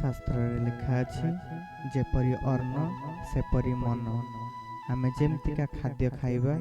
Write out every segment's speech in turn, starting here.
शास्त्र लिखा अछि जेपरि अन्न सेपरि मन। आमे जेमतिका खाद्य खाइबा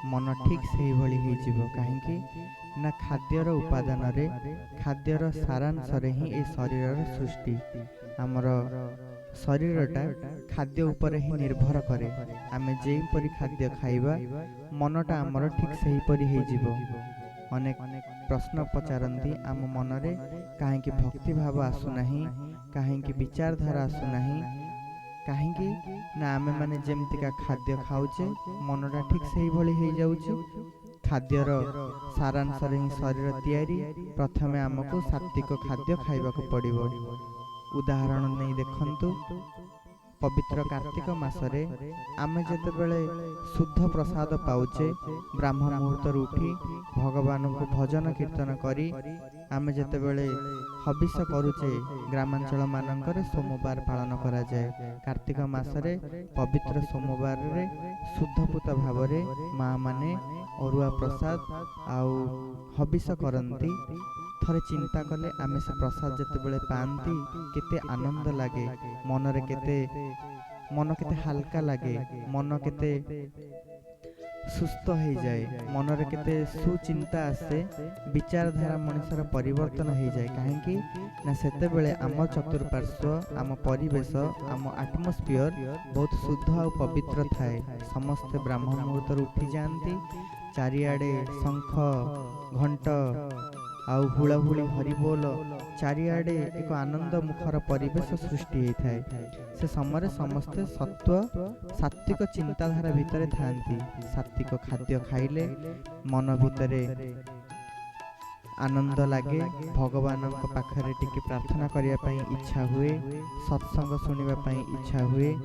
मन ठीक सेही भली होइजिवो। काहेकि ना खाद्यर उपादान रे खाद्यर सारांश रे ही ए शरीर सृष्टि। आमर शरीरटा खाद्य उपर ही निर्भर करे। आमे जेपरि खाद्य खाइबा मनटा आमर ठीक सेही परि होइजिवो। अनेक प्रश्न पचारती आम मनरे काहेकि भक्ति भाव आसुनाही, काहेकि विचारधारा आसुनाही, काहेकि ना आमे माने जेमतिका खाद्य खाउचे मनटा ठीक सेही भली हो जाउचे। खाद्यर सारांश रे ही शरीर तैयारी। प्रथमे आमको सात्विक खाद्य खाइबाको पड़िबो। उदाहरण नहीं देखंतु, पवित्र कार्तिक मासरे आमे जेतेबेले शुद्ध प्रसाद पाउचे, ब्राह्म मुहूर्त उठी भगवान को भजन कीर्तन करी आमे जेतेबेले हविष करूचे, ग्रामांचल मानकर सोमवार पालन करा जाए। कार्तिक मासरे पवित्र सोमवार रे शुद्धपूत भावरे माँ माने अरुआ प्रसाद आउ हविष करंती। थरे चिंता कले आमे से प्रसाद जेतेबेले पांती केते आनंद लागे, मनरे केते मन केते हल्का लागे, मन केते सुस्थ हो जाए, मनरे केते सुचिंता आसे, विचारधारा मनुष्यर परिवर्तन हो जाए। काहेकि ना सेते बेले आम चतुर्पार्श्व, आम परिवेश, आम आटमोस्फियर बहुत शुद्ध और पवित्र थाए। समस्ते ब्राह्म मुहूर्त उठी जाती, चारिआडे शंख घंट आउ हुलाहुली हरिबोल, चारिआडे एक आनंद मुखर परिवेश सृष्टि होता है। से समय समस्ते सत्व सात्विक चिंताधारा भितर थांती। सात्विक खाद्य खाइले मन भितरे आनंद लगे, भगवान पाखरे टिके प्रार्थना करने पाई इच्छा हुए, सत्संग सुनिबा पाई इच्छा हुए,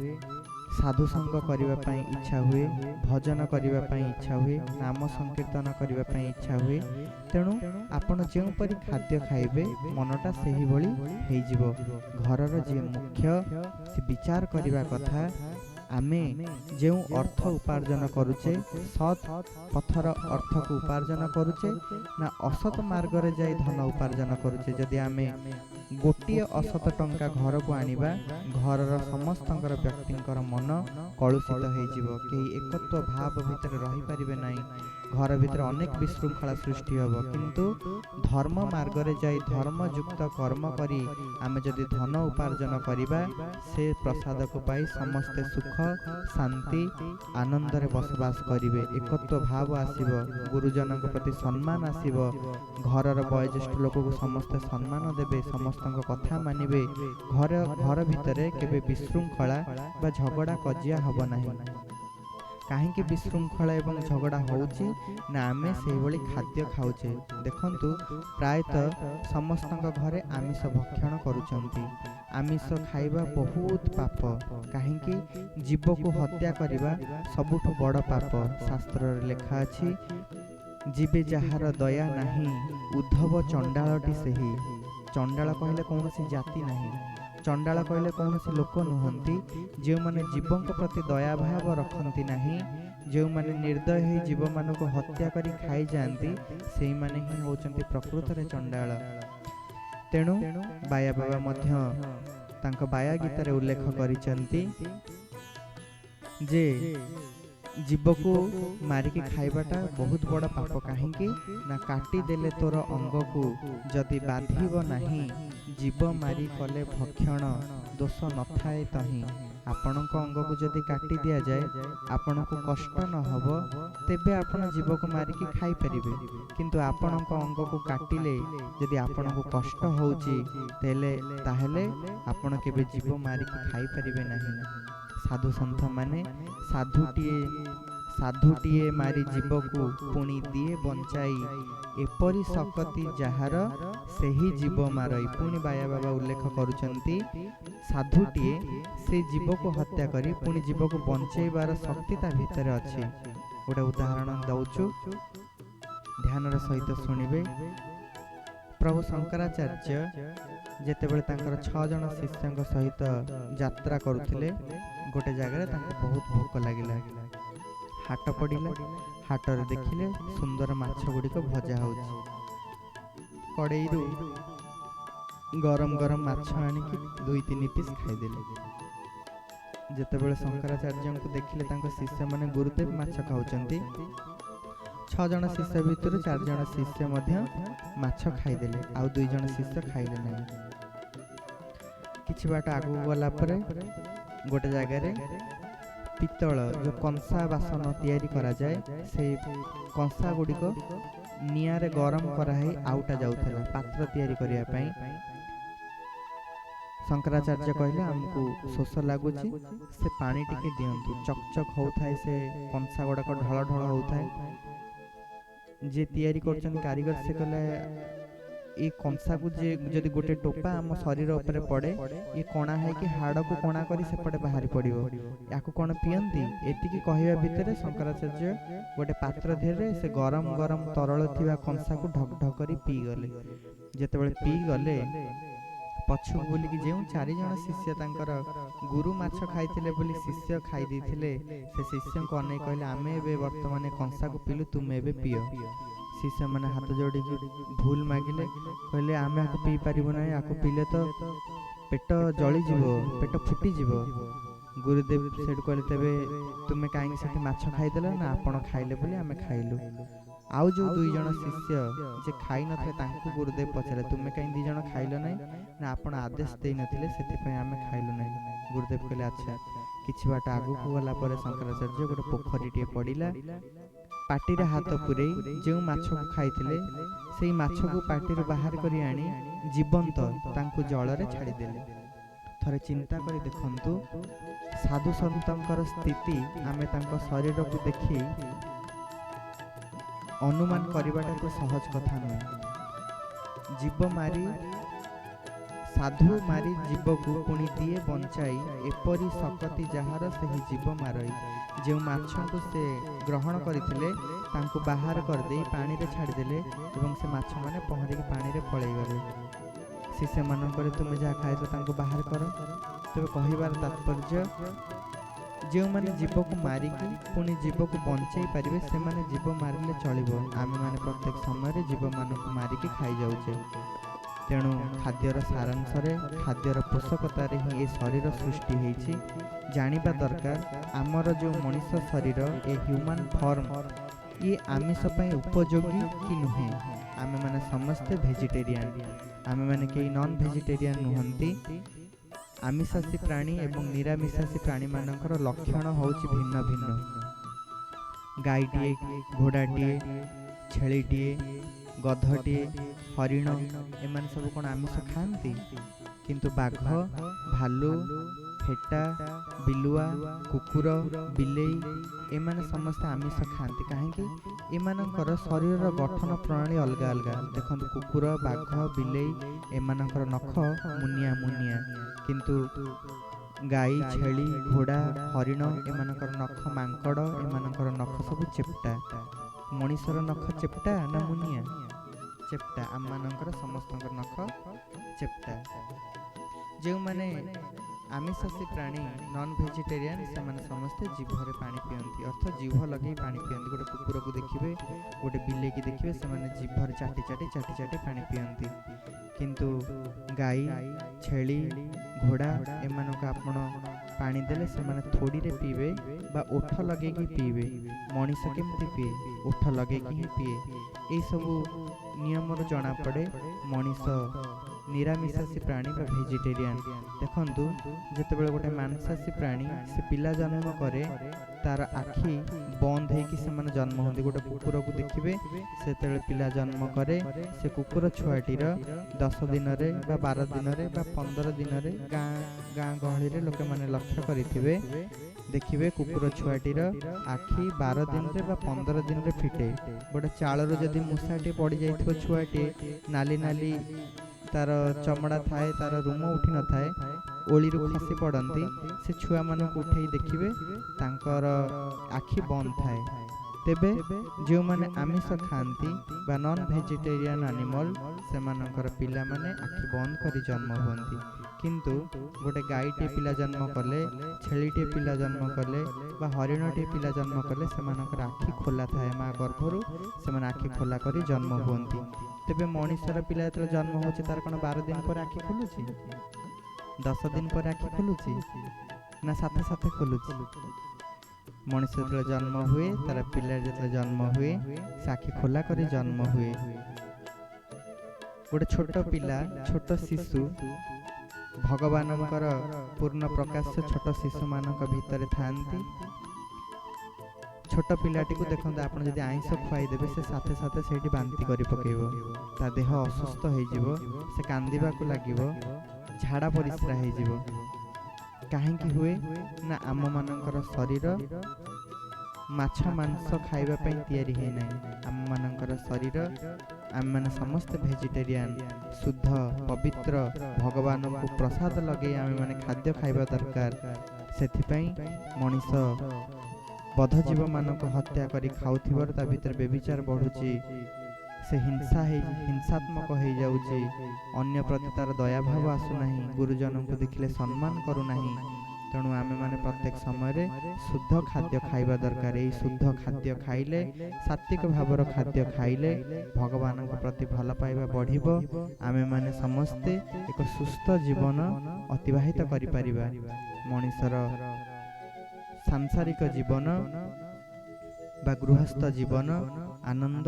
साधु संग करने पाई इच्छा हुए, भजन करने पाई इच्छा हुए, नाम संकीर्तन करने पाई इच्छा हुए। तेणु आपण जो परी खाद्य खाइबे मनटा सेही भली होइजिवो। घरर जे मुख्य से विचार करने कथा, आमे जो अर्थ उपार्जन करुचे सत् पथर अर्थ को उपार्जन करुचे ना असत मार्ग रे जाई धन उपार्जन करुचे। जदि आमे गोटे असत टंका घर को आनिबा, घरर समस्तंकर व्यक्तिंकर मन कलुषित होइजिवो। केही एकत्व भाव भितर रही परिबे नाही, घर भितर अनेक विशृंखला सृष्टि होबो। किंतु धर्म मार्ग रे जाई धर्म युक्त कर्म करी आमे जदि धन उपार्जन करिबा, से प्रसाद को पाई समस्ते सुख शांति आनंद रे बसवास करिवे। एकत्व भाव आसीबो, गुरुजन प्रति सम्मान आसीबो, घरर वयोज्येष्ठ लोक को समस्त सम्मान देबे, समस्तक कथा मानिबे। घर भितरे केबे विशृंखला बा झगड़ा कजिया हबो नाही। काहेकि विशृंखला एवं झगड़ा होउची ना आमे सेही भली खाद्य खाउचे। देखंतु प्रायतः समस्तक घरे आमिष भक्षण करूचंती। आमिष खाइबा बहुत पाप। काहेकि जीव को हत्या करिबा सबुठु बड़ पाप। शास्त्र रे लेखा अछि, जीवे जहार दया नाही उद्धव चंडालटी सेही। चंडाल कहले कौनसी जाति नाही, चंडाल कहले कौनसी लोक नुहंती जो माने जीवों प्रति दया भाव रखती नहीं, जो माने निर्दय ही जीव मान को हत्या करी खाई जाती, से माने ही होचंती प्रकृत रे चंडाल। तेणु बाया बाबा मध्य तांको बाया गीत रे उल्लेख करिसंती जे जीव को मारिकी खाइबाटा बहुत बड़ा पाप। काहेकि ना काटी देले तोर अंग को जदि बाधिब नाही, जीव मारी कले भक्षण दोष न थाए तही। आपणक अंग को जदि काटी दिया जाए आपण को कष्ट न हबो, तेबे आपण जीव को मारिकी खाई परिबे। किंतु आपणक अंग को काटिले जदि आपण को कष्ट होउची ताहेले आपण केबे जीव मारिकी खाई परिबे नाही। साधु सन्थ माने साधुटीए मारी जीव को पुणी दिए बंचाई, एपरी सकती जहार सेही जीव मारई। पुणी बाया बाबा उल्लेख करुचंती साधुटीए से जीव को हत्या करी पुणी जीव को बंचाइबार शक्ति ता भितर अछि। गोटे उदाहरण दउछु, ध्यानर सहित शुणिबे। प्रभु शंकराचार्य जेतेबेले तांकर 6 जन शिष्यंक सहित यात्रा करुथिले, गोटे जगह तांको बहुत भोक लागिला। हाट पड़िला, हाटर देखिले सुंदर माछ गुड़िक भजा होउछि। कड़ेईरु गरम गरम माछ आनिकी 2-3 पीस खाइदेले। जेतेबेले शंकराचार्य को देखिले तांको शिष्य माने गुरुदेव माछ खाउचंती, 6 जण शिष्य भितर 4 जण शिष्य मध्य माछ खाइदेले, आउ 2 जण शिष्य खाइले नहीं। किछि बाट आगु गला परे गोटे जगह रे पित्तल जो कंसा बासन तैयारी करा जाए, से कंसा गुडी को निया रे गरम कराई आउटा जाउथला पात्र तैयारी करिया पई। शंकराचार्य कहले हमकु शोष लागुची, से पानी टिके दियंतु। चकचक होउथाय से कंसा गुडा को ढळ ढळ होउथाय। जे तैयारी करछन कारीगर से कहले ए कंसा को जे जदि गोटे टोपा आम शरीर ऊपर पड़े, ये कणा है कि हाड़ को कणा करी सेपटे बाहरी पड़िबो, याकु कोन पियंती। एतिकी कहवा भितर शंकराचार्य गोटे पात्र धेरे से गरम गरम तरल थिबा कंसा को ढक ढक करी पी गले। जेतेबेले पी गले पछु बोली कि जेउ 4 जण शिष्य तांकर गुरु माछ खाइथिले बोली शिष्य खाइ दैथिले, से शिष्य को अनै कहले आमे एबे वर्तमान कंसा को पिलु, तुमे एबे पियो। शिष्य माने हाथ जोड़ी भूल मागिले, कहले आमे आको पी पारिबो नै, आको पीले तो पेट जळी जीवो, पेट फुटी जीवो। गुरुदेव सेठ कहले तेबे तुमे काई सेठी माछ खाइदेला ना, आपण खाइले बोली आमे खाइलु। आउ जो 2 जण शिष्य जे खाइ नथे तांकु गुरुदेव पचारे तुमे काई 2 जण खाइलो नै ना, आपण आदेश देइ नथिले सेति पय आमे खाइलु नै। गुरुदेव कहले अच्छा। किछि बाट आगु को गला परे शंकराचार्य गोटे पोखरीटे पडिला, पाटी रे हाथ पुरे जो माछ को खाइथिले सेई माछ को पाटी रे बाहर करी आनी जीवंत तांकु जल रे छाड़ी देले। थरे चिंता करी देखंतु साधु संतंकर स्थिति आमे तांको शरीर को देखि अनुमान करिबाटा तो सहज कथा नै। जीव मारी साधु मारी जीव को पुणी दिए बंचाई, एपरी सकती जहार सही जीव मारई। जो माछ को से ग्रहण करथिले तांको बाहर कर दे पानी रे छाड़ी देले, एवं से माछ माने पहरी के पानी रे पळई गले। शिष्य मन करे तुमे जा खाइ तो तांको बाहर करो। तबे कहिबार तात्पर्य जो माने जीव को मारी की पुणी जीव को बंचाई पारिबे, से माने जीव मारिले चलिबो। आमे माने प्रत्येक समय रे जीव मान को मारी के खाइ जाउचे। तेणु खाद्यर सारांश रे खाद्यर पोषकतार ही ए शरीर सृष्टि होइछि। जानिबा दरकार आमर जो मनुष्य शरीर ए ह्यूमन फॉर्म ये आमिष पई उपयोगी कि नुहे। आमे माने समस्ते वेजिटेरियन, आमे माने के नॉन वेजिटेरियन नुहंती। आमिषासी प्राणी एवं निरामिषासी प्राणी मानकर लक्षण होउछि भिन्न भिन्न। गाईटिए, घोड़ाटिए, छेलीटिए, गधटिए, हरिण एमान सब कोन आमिष खाती, किंतु बाघ, भालू, फेटा, बिलुआ, कुकुर, बिलेई एमाने समस्त आमिष खाती। कहीं एमानकर शरीर गठन प्रणाली अलग अलग। देखंतु कुकुर, बाघ, बिलेई एमानकर नख मुनिया मुनिया, किंतु गाई, छेली, घोड़ा, हरिण एमानकर नख मांकड़ एमानकर नख सब चेप्टा। मनीषर नख चेप्टा ना मुनिया? चेप्टा। आम मानकर समस्तंकर नख चेप्टा। जो माने आमिषासी प्राणी नॉन वेजिटेरियन से माने समस्ते जीभरे पानी पियंती, अर्थ जीभ लगे पानी पियंती। गोटे कुकुर को देखिबे, गोटे बिले की देखिबे, से माने जीभरे चाटी चाटी चाटी चाटी पानी पियंती। किंतु गाई, छेली, घोड़ा एमानक आपण पानी देले से माने थोड़ी रे पीबे बा ओठ लगे की पीबे। मनीष केमती पिए? ओठ लगे की ही पिए। ए सब नियम रो जना पड़े। मनीष निरामिषासी प्राणी बा वेजिटेरियन। देखंतु जेतेबेले गोटे मांसासी प्राणी से पिला जन्म करे, तार आखि बंद है कि से माने जन्म होंदी। गोटे कुकुर को देखिबे, से तेले पिला जन्म करे, से कुकुर छुआटीर 10 दिन रे बा 12 दिन रे बा 15 दिन रे गाँ गहली रे लोके माने लक्ष्य करिथिबे, देखिबे कुकुर छुआटीर आखि 12 दिन रे बा 15 दिन रे फिटे। गोटे चाळरो जदि मुसाटी पड़ी जाइथिबो छुआटी, नाली नाली तार चमड़ा थाए, तार रूम उठी न थाए, ओली रु खसी पड़ती। से छुआ मान को उठे देखिबे तांकर आखि बंद थाए। तेबे जो माने आमिष खाती बा नॉन वेजिटेरियन एनिमल, से मानकर पिला माने आखि बंद करी जन्म होती। किंतु गोटे गाईटे पिला जन्म कले, छेलीटे पिला जन्म कले बा हरिणटे पिला जन्म कले सेमानकर आखि खोला थाए, माँ गर्भरु सेमाने आखि खोला करी जन्म हुअन्ति। तेबे मनुष्यर पिला जतले जन्म होछि तार कोन 12 दिन पर आखि खोलुछि, 10 दिन पर आखि खोलुछि ना साथे साथे खोलुछि? मनुष्य जतले जन्म हुए तार पिला जतले जन्म हुए से आखि खोला करी जन्म हुए। गोटे छोट पिला, छोट शिशु भगवानंकर पूर्ण प्रकाश छोट शिशु मानक भितर थांती। छोट पिलाटी को देखते आप जब आइंस खुआई देवे से साथे साथे सेठी बांती करी पकेइबो, ता देह असुस्थ होइजिवो, से कांदिबा को लागिवो, झाड़ा परिस्रा होइजिवो। काहेकि हुए ना आम मानकर शरीर माछ मांस खाइबा पई तैयारी है नै। आम मानकर शरीर आम माने समस्त वेजिटेरियन शुद्ध पवित्र भगवान को प्रसाद लगे आम माने खाद्य खाइबा दरकार। सेथिपई मनीष बद्धजीव मानक हत्या करी खाउथिबर ता भीतर बेविचार बढ़ुची, से हिंसात्मक हो जाउची, अन्य प्रति तार दया भाव आसु नाही, गुरुजन को देखिले सम्मान करू नाही। तेणु आमे माने प्रत्येक समय शुद्ध खाद्य खाइबा दरकार। एई शुद्ध खाद्य खाइले, सात्विक भावर खाद्य खाइले भगवान प्रति भल पाइबा बढ़िबो। आमे माने समस्ते एक सुस्थ जीवन अतिबाहित करि परिबा। मनुष्यर सांसारिक जीवन बा गृहस्थ जीवन आनंद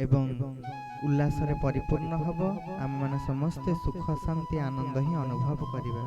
एवं उल्लास रे परिपूर्ण हब। आम माने समस्ते सुख शांति आनंद ही अनुभव करिबा।